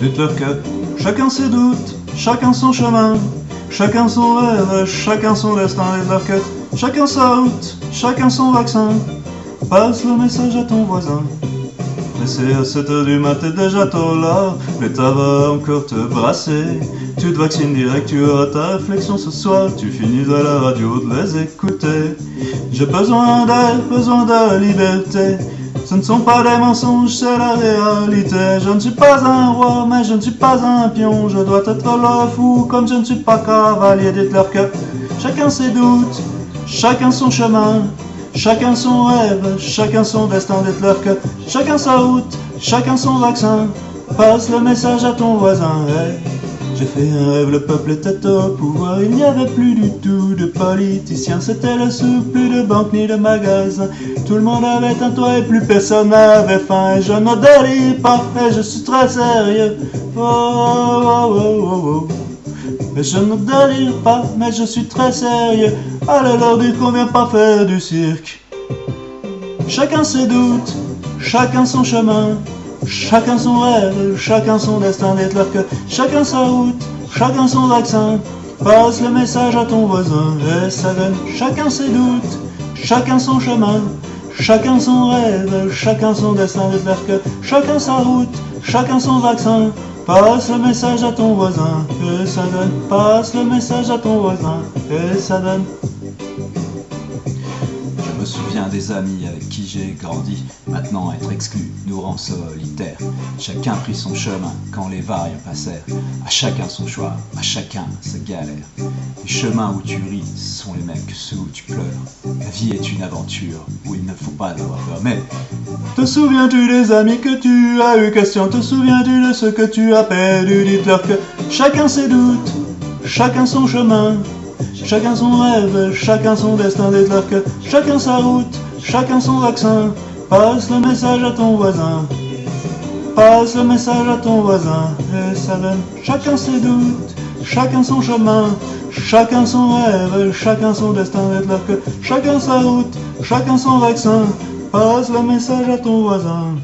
Dites-leur que chacun ses doutes, chacun son chemin, chacun son rêve, chacun son destin. Dites-leur que chacun sa route, chacun son vaccin. Passe le message à ton voisin. Mais c'est à 7h du matin déjà tôt là, l'État va encore te brasser. Tu te vaccines direct, tu auras ta réflexion ce soir, tu finis à la radio de les écouter. J'ai besoin d'air, besoin de liberté. Ce ne sont pas des mensonges, c'est la réalité. Je ne suis pas un roi, mais je ne suis pas un pion. Je dois être le fou, comme je ne suis pas cavalier. Dites-leur que chacun ses doutes, chacun son chemin, chacun son rêve, chacun son destin. Dites-leur que chacun sa route, chacun son vaccin. Passe le message à ton voisin. Hey. J'ai fait un rêve, le peuple était au pouvoir. Il n'y avait plus du tout de politiciens. C'était le sou, plus de banques ni de magasins. Tout le monde avait un toit et plus personne n'avait faim. Et je ne délire pas, et je suis très sérieux. Oh, oh, oh, oh, oh. Et je ne délire pas, mais je suis très sérieux. Allez leur dire qu'on vient pas faire du cirque. Chacun ses doutes, chacun son chemin, chacun son rêve, chacun son destin. Dites-leur que chacun sa route, chacun son vaccin. Passe le message à ton voisin et ça donne chacun ses doutes, chacun son chemin, chacun son rêve, chacun son destin. Dites-leur que chacun sa route, chacun son vaccin. Passe le message à ton voisin et ça donne. Passe le message à ton voisin et ça donne. Je me souviens des amis avec qui j'ai grandi. Maintenant être exclu nous rend solitaires. Chacun prit son chemin quand les variants passèrent. À chacun son choix, à chacun sa galère. Les chemins où tu ris sont les mêmes que ceux où tu pleures. La vie est une aventure où il ne faut pas avoir peur. Mais te souviens-tu des amis que tu as eu question? Te souviens-tu de ce que tu as perdu? Dites-leur que chacun ses doutes, chacun son chemin, chacun son rêve, chacun son destin. Dites-leur que chacun sa route, chacun son vaccin. Passe le message à ton voisin. Passe le message à ton voisin et ça donne chacun ses doutes, chacun son chemin, chacun son rêve, chacun son destin. Dites-leur que chacun sa route, chacun son vaccin. Passe le message à ton voisin.